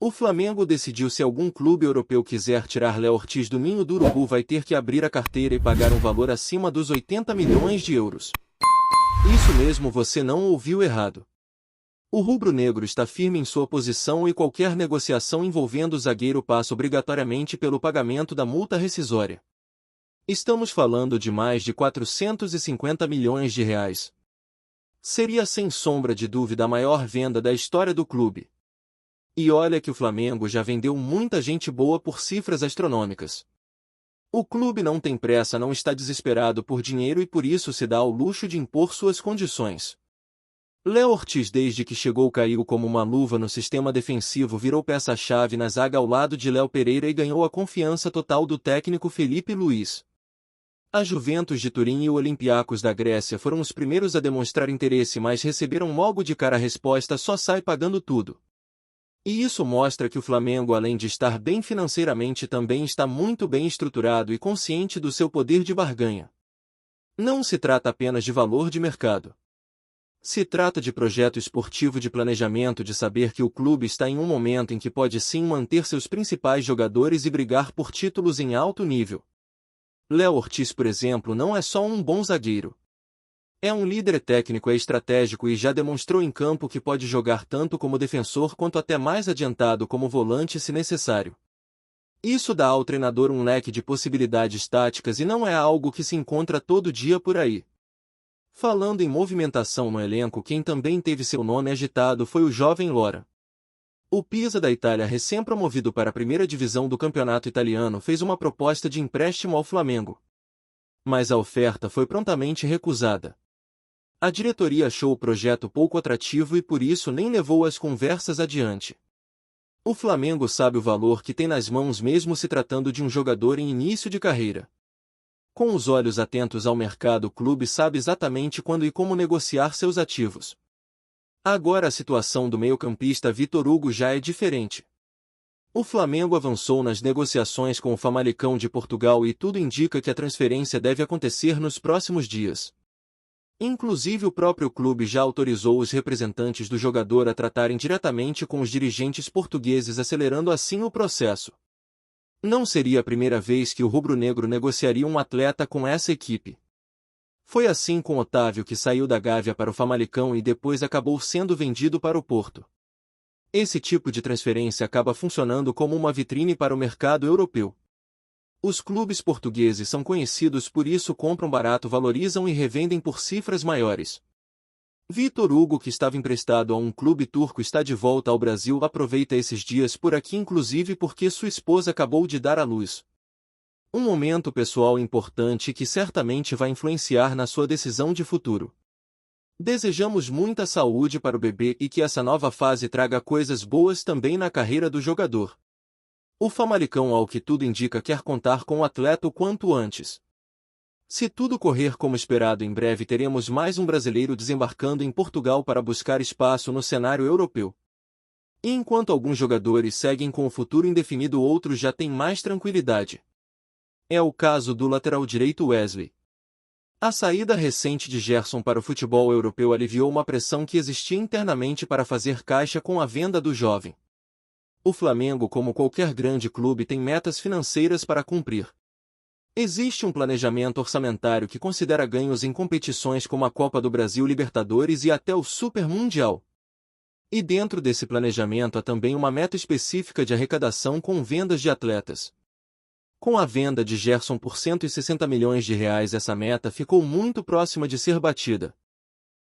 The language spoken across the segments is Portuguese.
O Flamengo decidiu: se algum clube europeu quiser tirar Léo Ortiz do ninho do urubu, vai ter que abrir a carteira e pagar um valor acima dos 80 milhões de euros. Isso mesmo, você não ouviu errado. O rubro-negro está firme em sua posição e qualquer negociação envolvendo o zagueiro passa obrigatoriamente pelo pagamento da multa rescisória. Estamos falando de mais de 450 milhões de reais. Seria sem sombra de dúvida a maior venda da história do clube. E olha que o Flamengo já vendeu muita gente boa por cifras astronômicas. O clube não tem pressa, não está desesperado por dinheiro e por isso se dá ao luxo de impor suas condições. Léo Ortiz, desde que chegou, caiu como uma luva no sistema defensivo, virou peça-chave na zaga ao lado de Léo Pereira e ganhou a confiança total do técnico Felipe Luiz. A Juventus de Turim e o Olympiacos da Grécia foram os primeiros a demonstrar interesse, mas receberam logo de cara a resposta: só sai pagando tudo. E isso mostra que o Flamengo, além de estar bem financeiramente, também está muito bem estruturado e consciente do seu poder de barganha. Não se trata apenas de valor de mercado. Se trata de projeto esportivo, de planejamento, de saber que o clube está em um momento em que pode sim manter seus principais jogadores e brigar por títulos em alto nível. Léo Ortiz, por exemplo, não é só um bom zagueiro. É um líder técnico, é estratégico e já demonstrou em campo que pode jogar tanto como defensor quanto até mais adiantado como volante se necessário. Isso dá ao treinador um leque de possibilidades táticas e não é algo que se encontra todo dia por aí. Falando em movimentação no elenco, quem também teve seu nome agitado foi o jovem Lora. O Pisa da Itália, recém-promovido para a primeira divisão do campeonato italiano, fez uma proposta de empréstimo ao Flamengo. Mas a oferta foi prontamente recusada. A diretoria achou o projeto pouco atrativo e por isso nem levou as conversas adiante. O Flamengo sabe o valor que tem nas mãos, mesmo se tratando de um jogador em início de carreira. Com os olhos atentos ao mercado, o clube sabe exatamente quando e como negociar seus ativos. Agora a situação do meio-campista Vitor Hugo já é diferente. O Flamengo avançou nas negociações com o Famalicão de Portugal e tudo indica que a transferência deve acontecer nos próximos dias. Inclusive o próprio clube já autorizou os representantes do jogador a tratarem diretamente com os dirigentes portugueses, acelerando assim o processo. Não seria a primeira vez que o rubro-negro negociaria um atleta com essa equipe. Foi assim com Otávio, que saiu da Gávea para o Famalicão e depois acabou sendo vendido para o Porto. Esse tipo de transferência acaba funcionando como uma vitrine para o mercado europeu. Os clubes portugueses são conhecidos por isso, compram barato, valorizam e revendem por cifras maiores. Vitor Hugo, que estava emprestado a um clube turco, está de volta ao Brasil, aproveita esses dias por aqui, inclusive porque sua esposa acabou de dar à luz. Um momento pessoal importante que certamente vai influenciar na sua decisão de futuro. Desejamos muita saúde para o bebê e que essa nova fase traga coisas boas também na carreira do jogador. O Famalicão, ao que tudo indica, quer contar com o atleta o quanto antes. Se tudo correr como esperado, em breve teremos mais um brasileiro desembarcando em Portugal para buscar espaço no cenário europeu. E enquanto alguns jogadores seguem com o futuro indefinido, outros já têm mais tranquilidade. É o caso do lateral direito Wesley. A saída recente de Gerson para o futebol europeu aliviou uma pressão que existia internamente para fazer caixa com a venda do jovem. O Flamengo, como qualquer grande clube, tem metas financeiras para cumprir. Existe um planejamento orçamentário que considera ganhos em competições como a Copa do Brasil, Libertadores e até o Super Mundial. E dentro desse planejamento há também uma meta específica de arrecadação com vendas de atletas. Com a venda de Gerson por 160 milhões de reais, essa meta ficou muito próxima de ser batida.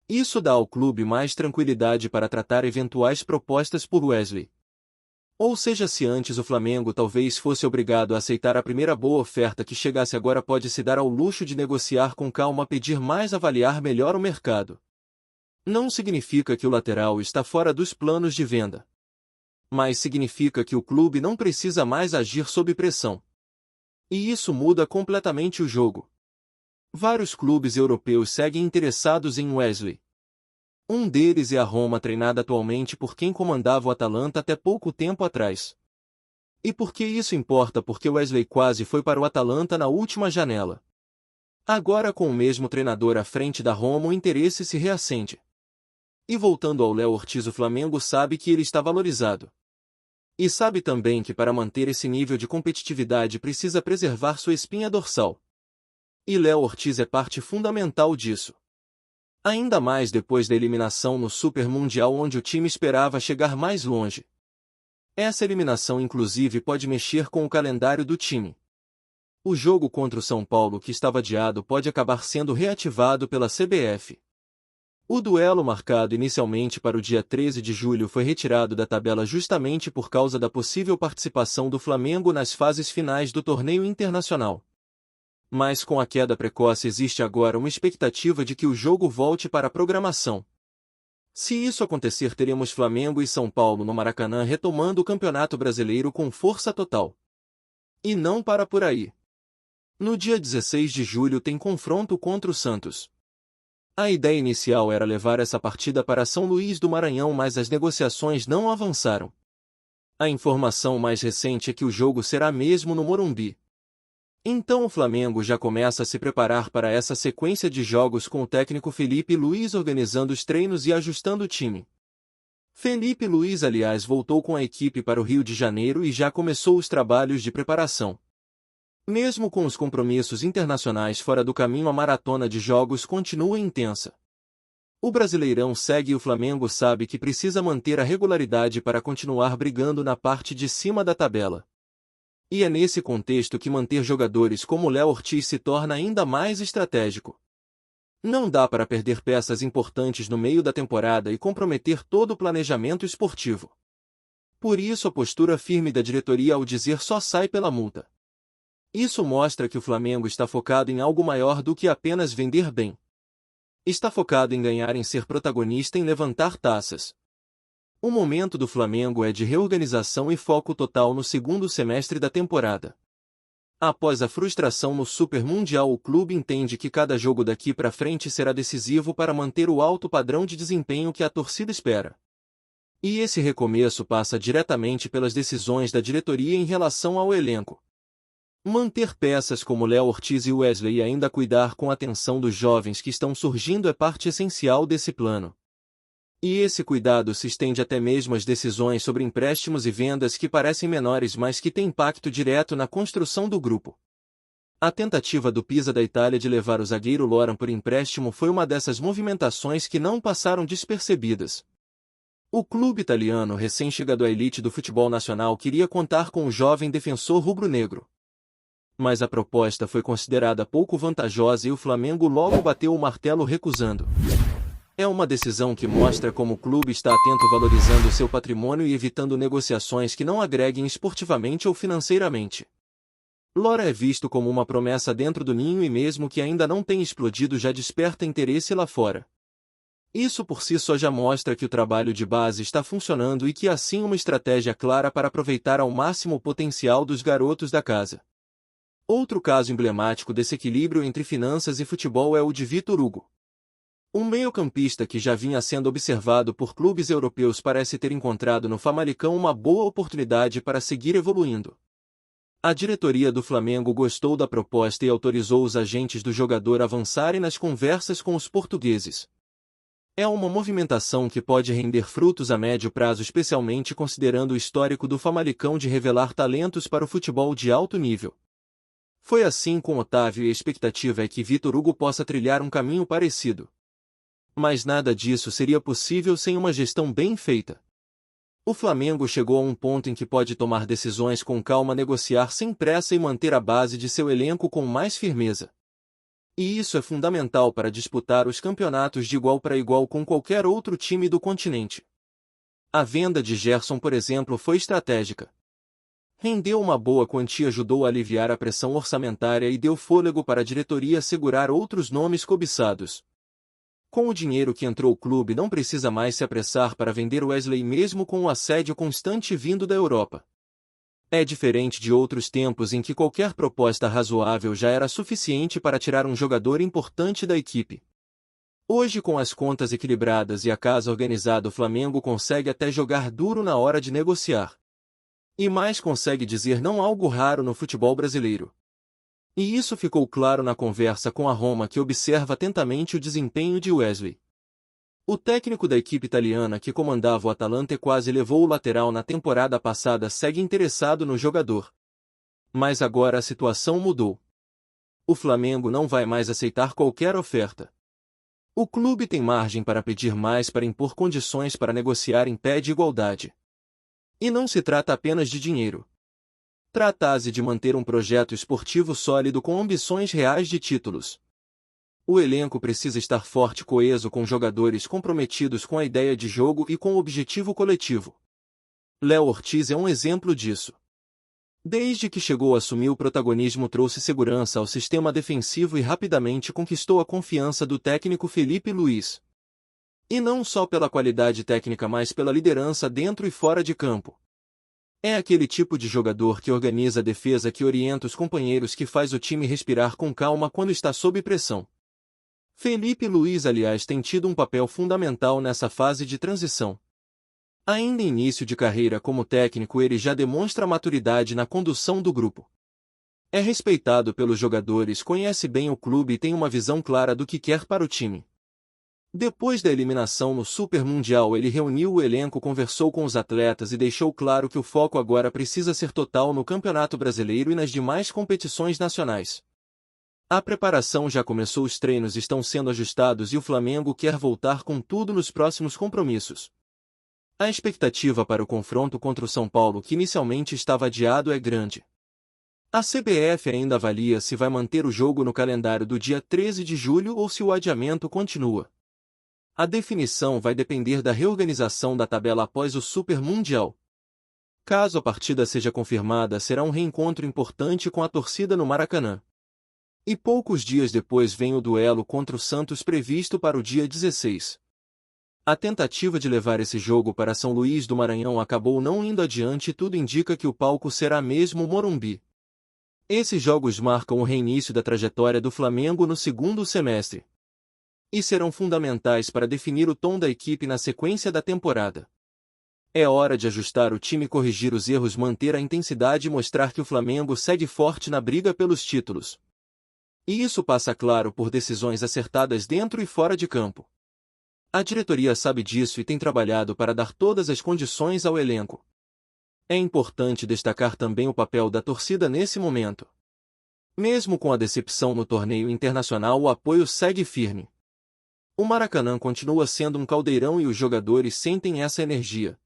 Isso dá ao clube mais tranquilidade para tratar eventuais propostas por Wesley. Ou seja, se antes o Flamengo talvez fosse obrigado a aceitar a primeira boa oferta que chegasse, agora pode se dar ao luxo de negociar com calma, pedir mais, avaliar melhor o mercado. Não significa que o lateral está fora dos planos de venda. Mas significa que o clube não precisa mais agir sob pressão. E isso muda completamente o jogo. Vários clubes europeus seguem interessados em Wesley. Um deles é a Roma, treinada atualmente por quem comandava o Atalanta até pouco tempo atrás. E por que isso importa? Porque Wesley quase foi para o Atalanta na última janela. Agora, com o mesmo treinador à frente da Roma, o interesse se reacende. E voltando ao Léo Ortiz, o Flamengo sabe que ele está valorizado. E sabe também que para manter esse nível de competitividade precisa preservar sua espinha dorsal. E Léo Ortiz é parte fundamental disso. Ainda mais depois da eliminação no Super Mundial, onde o time esperava chegar mais longe. Essa eliminação inclusive pode mexer com o calendário do time. O jogo contra o São Paulo, que estava adiado, pode acabar sendo reativado pela CBF. O duelo marcado inicialmente para o dia 13 de julho foi retirado da tabela justamente por causa da possível participação do Flamengo nas fases finais do torneio internacional. Mas com a queda precoce existe agora uma expectativa de que o jogo volte para a programação. Se isso acontecer, teremos Flamengo e São Paulo no Maracanã retomando o Campeonato Brasileiro com força total. E não para por aí. No dia 16 de julho tem confronto contra o Santos. A ideia inicial era levar essa partida para São Luís do Maranhão, mas as negociações não avançaram. A informação mais recente é que o jogo será mesmo no Morumbi. Então o Flamengo já começa a se preparar para essa sequência de jogos, com o técnico Felipe Luiz organizando os treinos e ajustando o time. Felipe Luiz, aliás, voltou com a equipe para o Rio de Janeiro e já começou os trabalhos de preparação. Mesmo com os compromissos internacionais fora do caminho, a maratona de jogos continua intensa. O Brasileirão segue e o Flamengo sabe que precisa manter a regularidade para continuar brigando na parte de cima da tabela. E é nesse contexto que manter jogadores como Léo Ortiz se torna ainda mais estratégico. Não dá para perder peças importantes no meio da temporada e comprometer todo o planejamento esportivo. Por isso a postura firme da diretoria ao dizer só sai pela multa. Isso mostra que o Flamengo está focado em algo maior do que apenas vender bem. Está focado em ganhar, em ser protagonista, em levantar taças. O momento do Flamengo é de reorganização e foco total no segundo semestre da temporada. Após a frustração no Super Mundial, o clube entende que cada jogo daqui para frente será decisivo para manter o alto padrão de desempenho que a torcida espera. E esse recomeço passa diretamente pelas decisões da diretoria em relação ao elenco. Manter peças como Léo Ortiz e Wesley e ainda cuidar com atenção dos jovens que estão surgindo é parte essencial desse plano. E esse cuidado se estende até mesmo às decisões sobre empréstimos e vendas, que parecem menores, mas que têm impacto direto na construção do grupo. A tentativa do Pisa da Itália de levar o zagueiro Loran por empréstimo foi uma dessas movimentações que não passaram despercebidas. O clube italiano, recém-chegado à elite do futebol nacional, queria contar com o jovem defensor rubro-negro. Mas a proposta foi considerada pouco vantajosa e o Flamengo logo bateu o martelo recusando. É uma decisão que mostra como o clube está atento, valorizando seu patrimônio e evitando negociações que não agreguem esportivamente ou financeiramente. Loran é visto como uma promessa dentro do ninho e, mesmo que ainda não tenha explodido, já desperta interesse lá fora. Isso por si só já mostra que o trabalho de base está funcionando e que há sim uma estratégia clara para aproveitar ao máximo o potencial dos garotos da casa. Outro caso emblemático desse equilíbrio entre finanças e futebol é o de Vitor Hugo. Um meio-campista que já vinha sendo observado por clubes europeus parece ter encontrado no Famalicão uma boa oportunidade para seguir evoluindo. A diretoria do Flamengo gostou da proposta e autorizou os agentes do jogador a avançarem nas conversas com os portugueses. É uma movimentação que pode render frutos a médio prazo, especialmente considerando o histórico do Famalicão de revelar talentos para o futebol de alto nível. Foi assim com Otávio e a expectativa é que Vitor Hugo possa trilhar um caminho parecido. Mas nada disso seria possível sem uma gestão bem feita. O Flamengo chegou a um ponto em que pode tomar decisões com calma, negociar sem pressa e manter a base de seu elenco com mais firmeza. E isso é fundamental para disputar os campeonatos de igual para igual com qualquer outro time do continente. A venda de Gerson, por exemplo, foi estratégica. Rendeu uma boa quantia, ajudou a aliviar a pressão orçamentária e deu fôlego para a diretoria segurar outros nomes cobiçados. Com o dinheiro que entrou, o clube não precisa mais se apressar para vender Wesley, mesmo com o assédio constante vindo da Europa. É diferente de outros tempos em que qualquer proposta razoável já era suficiente para tirar um jogador importante da equipe. Hoje, com as contas equilibradas e a casa organizada, o Flamengo consegue até jogar duro na hora de negociar. E mais, consegue dizer não, algo raro no futebol brasileiro. E isso ficou claro na conversa com a Roma, que observa atentamente o desempenho de Wesley. O técnico da equipe italiana que comandava o Atalanta e quase levou o lateral na temporada passada segue interessado no jogador. Mas agora a situação mudou. O Flamengo não vai mais aceitar qualquer oferta. O clube tem margem para pedir mais para impor condições para negociar em pé de igualdade. E não se trata apenas de dinheiro. Trata-se de manter um projeto esportivo sólido com ambições reais de títulos. O elenco precisa estar forte e coeso com jogadores comprometidos com a ideia de jogo e com o objetivo coletivo. Léo Ortiz é um exemplo disso. Desde que chegou a assumir o protagonismo, trouxe segurança ao sistema defensivo e rapidamente conquistou a confiança do técnico Felipe Luiz. E não só pela qualidade técnica, mas pela liderança dentro e fora de campo. É aquele tipo de jogador que organiza a defesa, que orienta os companheiros, que faz o time respirar com calma quando está sob pressão. Felipe Luiz, aliás, tem tido um papel fundamental nessa fase de transição. Ainda em início de carreira como técnico, ele já demonstra maturidade na condução do grupo. É respeitado pelos jogadores, conhece bem o clube e tem uma visão clara do que quer para o time. Depois da eliminação no Super Mundial, ele reuniu o elenco, conversou com os atletas e deixou claro que o foco agora precisa ser total no Campeonato Brasileiro e nas demais competições nacionais. A preparação já começou, os treinos estão sendo ajustados e o Flamengo quer voltar com tudo nos próximos compromissos. A expectativa para o confronto contra o São Paulo, que inicialmente estava adiado, é grande. A CBF ainda avalia se vai manter o jogo no calendário do dia 13 de julho ou se o adiamento continua. A definição vai depender da reorganização da tabela após o Super Mundial. Caso a partida seja confirmada, será um reencontro importante com a torcida no Maracanã. E poucos dias depois vem o duelo contra o Santos, previsto para o dia 16. A tentativa de levar esse jogo para São Luís do Maranhão acabou não indo adiante e tudo indica que o palco será mesmo o Morumbi. Esses jogos marcam o reinício da trajetória do Flamengo no segundo semestre. E serão fundamentais para definir o tom da equipe na sequência da temporada. É hora de ajustar o time, corrigir os erros, manter a intensidade e mostrar que o Flamengo segue forte na briga pelos títulos. E isso passa, claro, por decisões acertadas dentro e fora de campo. A diretoria sabe disso e tem trabalhado para dar todas as condições ao elenco. É importante destacar também o papel da torcida nesse momento. Mesmo com a decepção no torneio internacional, o apoio segue firme. O Maracanã continua sendo um caldeirão e os jogadores sentem essa energia.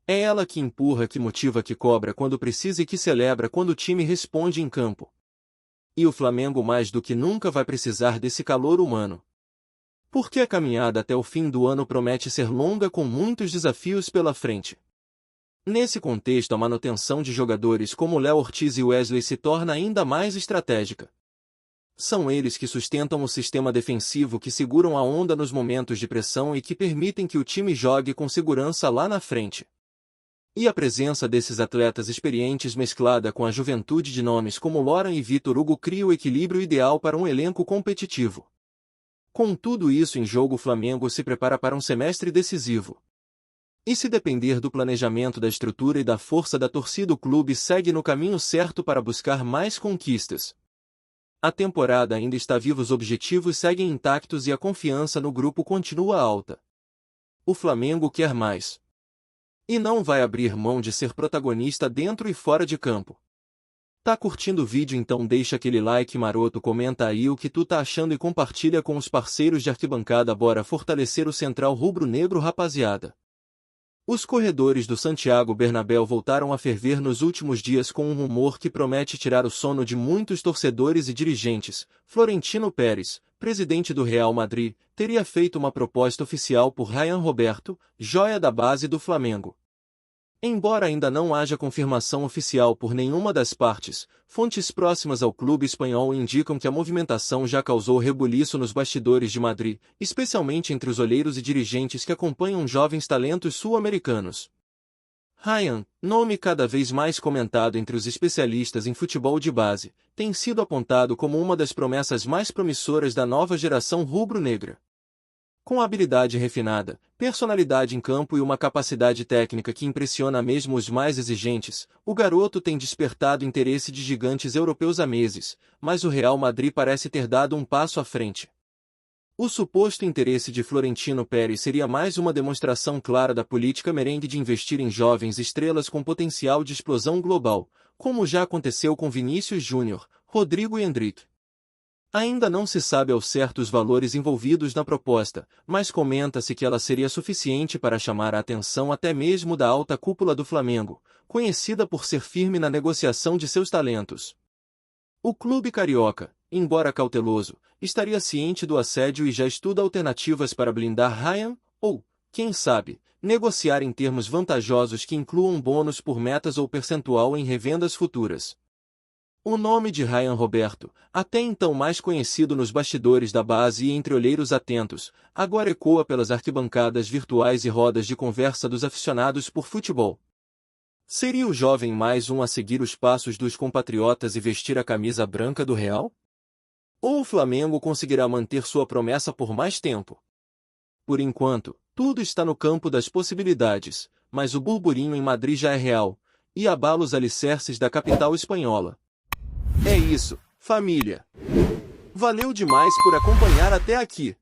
É ela que empurra, que motiva, que cobra quando precisa e que celebra quando o time responde em campo. E o Flamengo mais do que nunca vai precisar desse calor humano. Porque a caminhada até o fim do ano promete ser longa, com muitos desafios pela frente. Nesse contexto, a manutenção de jogadores como Léo Ortiz e Wesley se torna ainda mais estratégica. São eles que sustentam o sistema defensivo, que seguram a onda nos momentos de pressão e que permitem que o time jogue com segurança lá na frente. E a presença desses atletas experientes, mesclada com a juventude de nomes como Loran e Vitor Hugo, cria o equilíbrio ideal para um elenco competitivo. Com tudo isso em jogo, o Flamengo se prepara para um semestre decisivo. E se depender do planejamento, da estrutura e da força da torcida, o clube segue no caminho certo para buscar mais conquistas. A temporada ainda está viva, os objetivos seguem intactos e a confiança no grupo continua alta. O Flamengo quer mais. E não vai abrir mão de ser protagonista dentro e fora de campo. Tá curtindo o vídeo? Então deixa aquele like maroto, comenta aí o que tu tá achando e compartilha com os parceiros de arquibancada. Bora fortalecer o Central Rubro-Negro, rapaziada. Os corredores do Santiago Bernabéu voltaram a ferver nos últimos dias com um rumor que promete tirar o sono de muitos torcedores e dirigentes. Florentino Pérez, presidente do Real Madrid, teria feito uma proposta oficial por Ryan Roberto, joia da base do Flamengo. Embora ainda não haja confirmação oficial por nenhuma das partes, fontes próximas ao clube espanhol indicam que a movimentação já causou rebuliço nos bastidores de Madrid, especialmente entre os olheiros e dirigentes que acompanham jovens talentos sul-americanos. Ryan, nome cada vez mais comentado entre os especialistas em futebol de base, tem sido apontado como uma das promessas mais promissoras da nova geração rubro-negra. Com habilidade refinada, personalidade em campo e uma capacidade técnica que impressiona mesmo os mais exigentes, o garoto tem despertado interesse de gigantes europeus há meses, mas o Real Madrid parece ter dado um passo à frente. O suposto interesse de Florentino Pérez seria mais uma demonstração clara da política merengue de investir em jovens estrelas com potencial de explosão global, como já aconteceu com Vinícius Júnior, Rodrigo e Endrick. Ainda não se sabe ao certo os valores envolvidos na proposta, mas comenta-se que ela seria suficiente para chamar a atenção até mesmo da alta cúpula do Flamengo, conhecida por ser firme na negociação de seus talentos. O clube carioca, embora cauteloso, estaria ciente do assédio e já estuda alternativas para blindar Ryan, ou, quem sabe, negociar em termos vantajosos que incluam bônus por metas ou percentual em revendas futuras. O nome de Ryan Roberto, até então mais conhecido nos bastidores da base e entre olheiros atentos, agora ecoa pelas arquibancadas virtuais e rodas de conversa dos aficionados por futebol. Seria o jovem mais um a seguir os passos dos compatriotas e vestir a camisa branca do Real? Ou o Flamengo conseguirá manter sua promessa por mais tempo? Por enquanto, tudo está no campo das possibilidades, mas o burburinho em Madrid já é real, e abala os alicerces da capital espanhola. É isso, família. Valeu demais por acompanhar até aqui.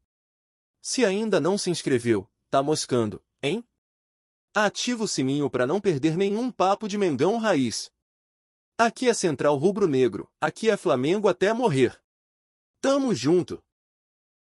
Se ainda não se inscreveu, tá moscando, hein? Ativa o sininho para não perder nenhum papo de Mengão Raiz. Aqui é Central Rubro Negro, aqui é Flamengo até morrer. Tamo junto!